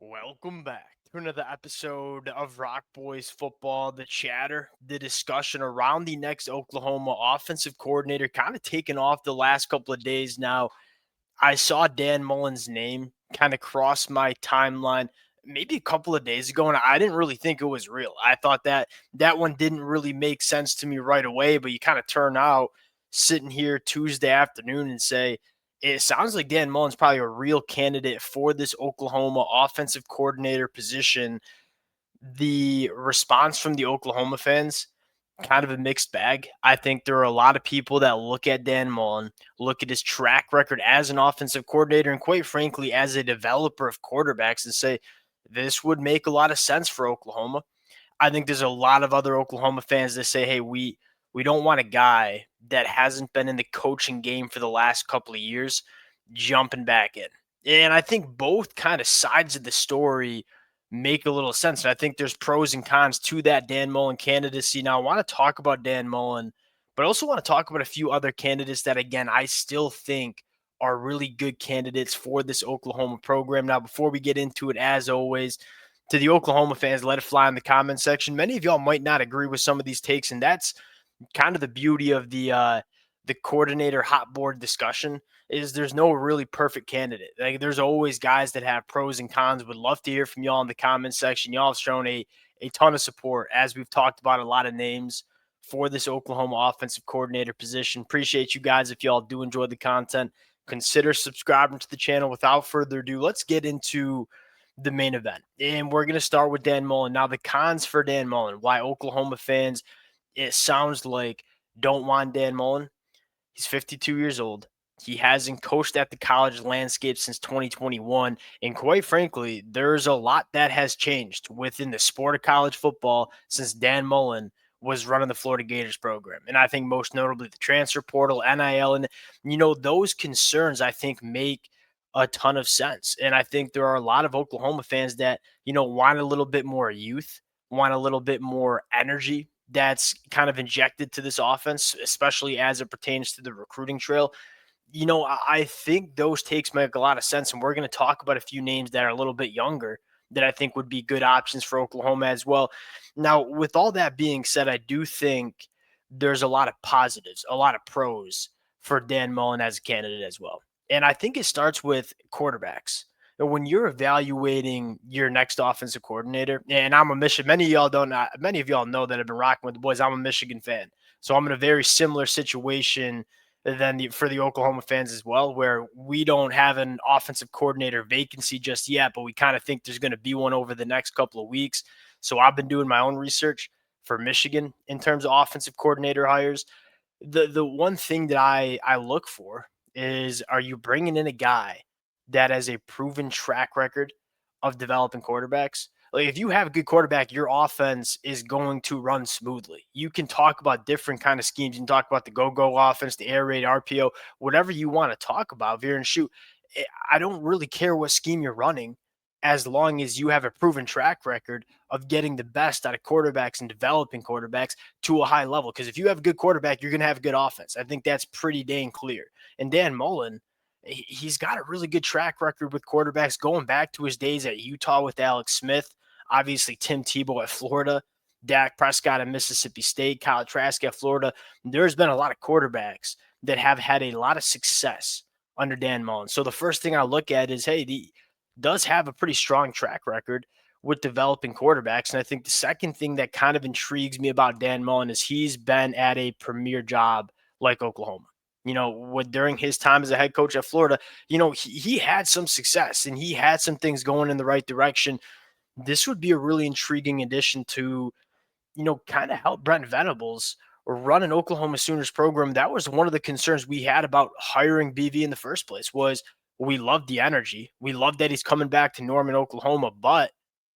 Welcome back to another episode of Rock Boys Football, the chatter, the discussion around the next Oklahoma offensive coordinator, kind of taken off the last couple of days now. I saw Dan Mullen's name kind of cross my timeline maybe a couple of days ago, and I didn't really think it was real. I thought that one didn't really make sense to me right away, but you kind of turn out sitting here Tuesday afternoon and say, it sounds like Dan Mullen's probably a real candidate for this Oklahoma offensive coordinator position. The response from the Oklahoma fans, kind of a mixed bag. I think there are a lot of people that look at Dan Mullen, look at his track record as an offensive coordinator, and quite frankly, as a developer of quarterbacks, and say this would make a lot of sense for Oklahoma. I think there's a lot of other Oklahoma fans that say, hey, we don't want a guy that hasn't been in the coaching game for the last couple of years jumping back in. And I think both kind of sides of the story make a little sense. And I think there's pros and cons to that Dan Mullen candidacy. Now, I want to talk about Dan Mullen, but I also want to talk about a few other candidates that, again, I still think are really good candidates for this Oklahoma program. Now, before we get into it, as always, to the Oklahoma fans, let it fly in the comment section. Many of y'all might not agree with some of these takes, and that's kind of the beauty of the coordinator hot board discussion is there's no really perfect candidate. Like there's always guys that have pros and cons. Would love to hear from y'all in the comment section. Y'all have shown a ton of support as we've talked about a lot of names for this Oklahoma offensive coordinator position. Appreciate you guys. If y'all do enjoy the content, consider subscribing to the channel. Without further ado, let's get into the main event. And we're going to start with Dan Mullen. Now, the cons for Dan Mullen, why Oklahoma fans, it sounds like, don't want Dan Mullen. He's 52 years old. He hasn't coached at the college landscape since 2021. And quite frankly, there's a lot that has changed within the sport of college football since Dan Mullen was running the Florida Gators program. And I think most notably the transfer portal, NIL, and, those concerns I think make a ton of sense. And I think there are a lot of Oklahoma fans that, want a little bit more youth, want a little bit more energy that's kind of injected to this offense, especially as it pertains to the recruiting trail. I think those takes make a lot of sense. And we're going to talk about a few names that are a little bit younger that I think would be good options for Oklahoma as well. Now, with all that being said, I do think there's a lot of positives, a lot of pros for Dan Mullen as a candidate as well. And I think it starts with quarterbacks. When you're evaluating your next offensive coordinator, and I'm a Michigan, many of y'all know that I've been rocking with the boys. I'm a Michigan fan. So I'm in a very similar situation than for the Oklahoma fans as well, where we don't have an offensive coordinator vacancy just yet, but we kind of think there's going to be one over the next couple of weeks. So I've been doing my own research for Michigan in terms of offensive coordinator hires. The one thing that I look for is, are you bringing in a guy that has a proven track record of developing quarterbacks? Like if you have a good quarterback, your offense is going to run smoothly. You can talk about different kind of schemes. You can talk about the go-go offense, the air raid, RPO, whatever you want to talk about, veer and shoot. I don't really care what scheme you're running as long as you have a proven track record of getting the best out of quarterbacks and developing quarterbacks to a high level. Because if you have a good quarterback, you're going to have a good offense. I think that's pretty dang clear. And Dan Mullen, he's got a really good track record with quarterbacks going back to his days at Utah with Alex Smith, obviously Tim Tebow at Florida, Dak Prescott at Mississippi State, Kyle Trask at Florida. There's been a lot of quarterbacks that have had a lot of success under Dan Mullen. So the first thing I look at is, hey, he does have a pretty strong track record with developing quarterbacks. And I think the second thing that kind of intrigues me about Dan Mullen is he's been at a premier job like Oklahoma. During his time as a head coach at Florida, he had some success and he had some things going in the right direction. This would be a really intriguing addition to, kind of help Brent Venables run an Oklahoma Sooners program. That was one of the concerns we had about hiring BV in the first place was we love the energy. We love that he's coming back to Norman, Oklahoma, but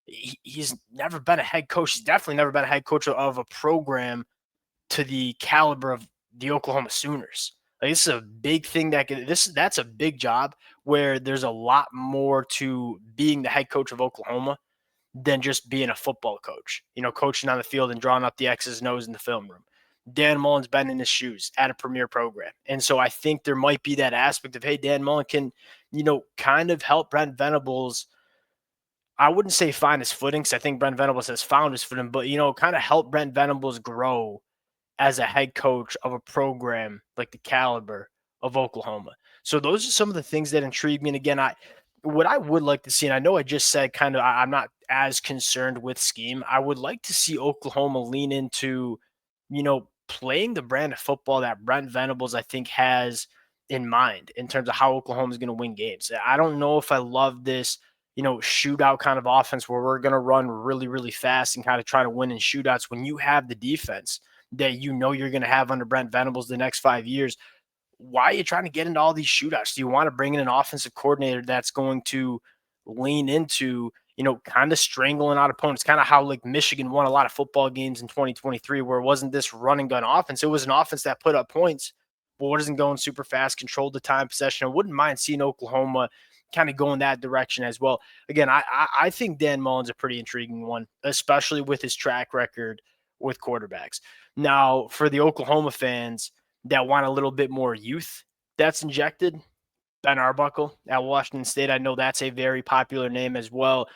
he's never been a head coach. He's definitely never been a head coach of a program to the caliber of the Oklahoma Sooners. Like this is a big thing that's a big job where there's a lot more to being the head coach of Oklahoma than just being a football coach, coaching on the field and drawing up the X's and O's in the film room. Dan Mullen's been in his shoes at a premier program. And so I think there might be that aspect of, hey, Dan Mullen can, kind of help Brent Venables, I wouldn't say find his footing, because I think Brent Venables has found his footing, but, kind of help Brent Venables grow as a head coach of a program like the caliber of Oklahoma. So those are some of the things that intrigue me. And again, what I would like to see, and I know I just said kind of I'm not as concerned with scheme. I would like to see Oklahoma lean into, playing the brand of football that Brent Venables I think has in mind in terms of how Oklahoma is going to win games. I don't know if I love this, shootout kind of offense where we're going to run really, really fast and kind of try to win in shootouts when you have the defense that you're going to have under Brent Venables the next 5 years. Why are you trying to get into all these shootouts? Do you want to bring in an offensive coordinator that's going to lean into, kind of strangling out opponents? Kind of how like Michigan won a lot of football games in 2023, where it wasn't this run and gun offense. It was an offense that put up points, but wasn't going super fast, controlled the time possession. I wouldn't mind seeing Oklahoma kind of go in that direction as well. Again, I think Dan Mullen's a pretty intriguing one, especially with his track record with quarterbacks. Now, for the Oklahoma fans that want a little bit more youth that's injected, Ben Arbuckle at Washington State. I know that's a very popular name as well.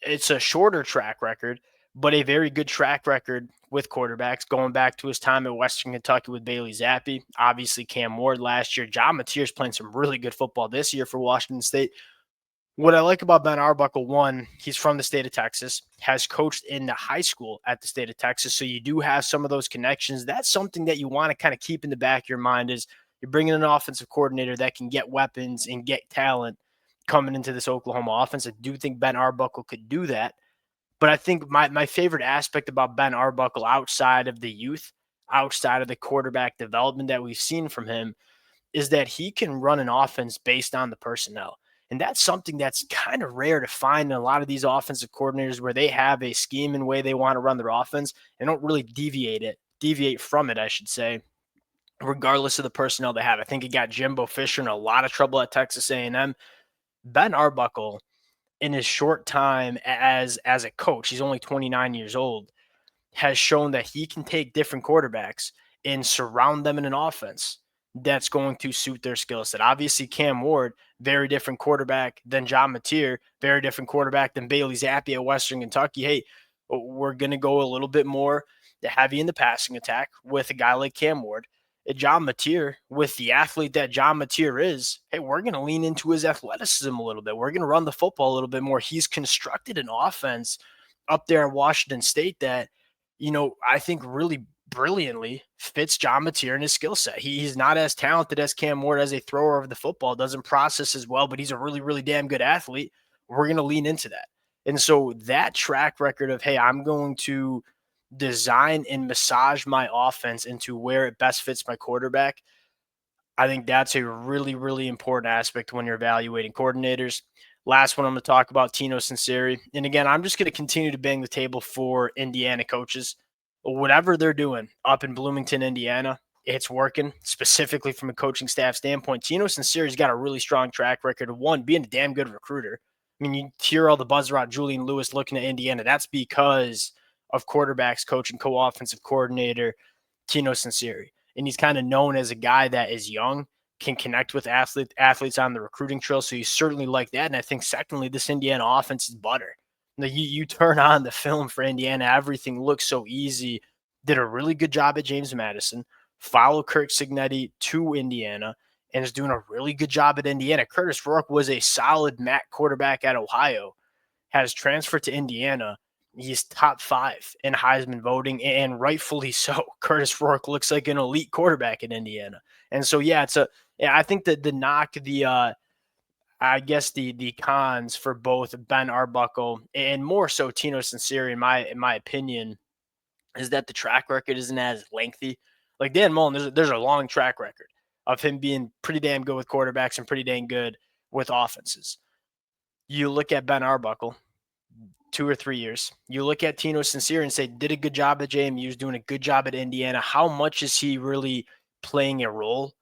It's a shorter track record, but a very good track record with quarterbacks, going back to his time at Western Kentucky with Bailey Zappi. Obviously, Cam Ward last year. John Mateer's playing some really good football this year for Washington State. What I like about Ben Arbuckle, one, he's from the state of Texas, has coached in the high school at the state of Texas. So you do have some of those connections. That's something that you want to kind of keep in the back of your mind, is you're bringing an offensive coordinator that can get weapons and get talent coming into this Oklahoma offense. I do think Ben Arbuckle could do that. But I think my favorite aspect about Ben Arbuckle, outside of the youth, outside of the quarterback development that we've seen from him, is that he can run an offense based on the personnel. And that's something that's kind of rare to find in a lot of these offensive coordinators, where they have a scheme and way they want to run their offense and don't really deviate from it, I should say, regardless of the personnel they have. I think it got Jimbo Fisher in a lot of trouble at Texas A&M. Ben Arbuckle, in his short time as a coach, he's only 29 years old, has shown that he can take different quarterbacks and surround them in an offense that's going to suit their skill set. Obviously, Cam Ward, very different quarterback than John Mateer, very different quarterback than Bailey Zappi at Western Kentucky. Hey, we're going to go a little bit more heavy in the passing attack with a guy like Cam Ward. John Mateer, with the athlete that John Mateer is, hey, we're going to lean into his athleticism a little bit. We're going to run the football a little bit more. He's constructed an offense up there in Washington State that, I think really brilliantly fits John Mateer and his skill set. He's not as talented as Cam Ward as a thrower of the football, doesn't process as well, but he's a really, really damn good athlete. We're going to lean into that. And so that track record of, hey, I'm going to design and massage my offense into where it best fits my quarterback, I think that's a really, really important aspect when you're evaluating coordinators. Last one I'm going to talk about, Tino Sinceri. And again, I'm just going to continue to bang the table for Indiana coaches. Whatever they're doing up in Bloomington, Indiana, it's working, specifically from a coaching staff standpoint. Tino Sinceri's got a really strong track record of, one, being a damn good recruiter. I mean, you hear all the buzz around Julian Lewis looking at Indiana. That's because of quarterbacks coach and co-offensive coordinator Tino Sinceri. And he's kind of known as a guy that is young, can connect with athletes on the recruiting trail. So you certainly like that. And I think, secondly, this Indiana offense is butter. Now, you turn on the film for Indiana, everything looks so easy. Did a really good job at James Madison, followed Kirk Cignetti to Indiana, and is doing a really good job at Indiana. Curtis Rourke was a solid MAC quarterback at Ohio, has transferred to Indiana. He's top 5 in Heisman voting, and rightfully so. Curtis Rourke looks like an elite quarterback in Indiana. And so, yeah, I think that I guess the cons for both Ben Arbuckle and more so Tino Sinceri, in my opinion, is that the track record isn't as lengthy. Like Dan Mullen, there's a long track record of him being pretty damn good with quarterbacks and pretty dang good with offenses. You look at Ben Arbuckle, 2 or 3 years. You look at Tino Sinceri and say, did a good job at JMU, is doing a good job at Indiana. How much is he really playing a role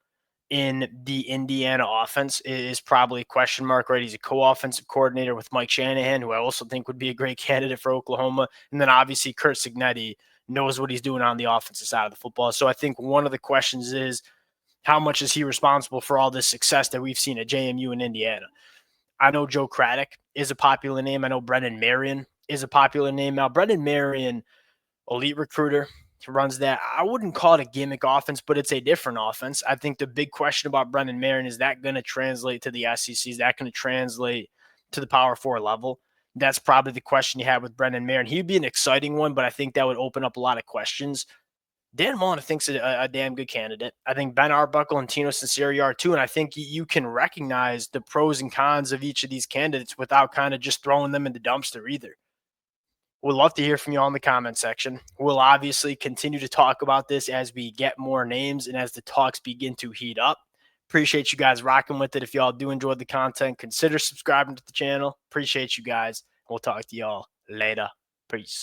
in the Indiana offense is probably a question mark, right? He's a co-offensive coordinator with Mike Shanahan, who I also think would be a great candidate for Oklahoma. And then obviously Kurt Cignetti knows what he's doing on the offensive side of the football. So I think one of the questions is, how much is he responsible for all this success that we've seen at JMU and Indiana? I know Joe Craddock is a popular name. I know Brendan Marion is a popular name. Now, Brendan Marion, elite recruiter, he runs that. I wouldn't call it a gimmick offense, but it's a different offense. I think the big question about Brendan Marion is that going to translate to the SEC? Is that going to translate to the Power 4 level? That's probably the question you have with Brendan Marion. He'd be an exciting one, but I think that would open up a lot of questions. Dan Mullen, I think, is a damn good candidate. I think Ben Arbuckle and Tino Sinceri are too, and I think you can recognize the pros and cons of each of these candidates without kind of just throwing them in the dumpster either. We'd love to hear from you all in the comment section. We'll obviously continue to talk about this as we get more names and as the talks begin to heat up. Appreciate you guys rocking with it. If y'all do enjoy the content, consider subscribing to the channel. Appreciate you guys. We'll talk to y'all later. Peace.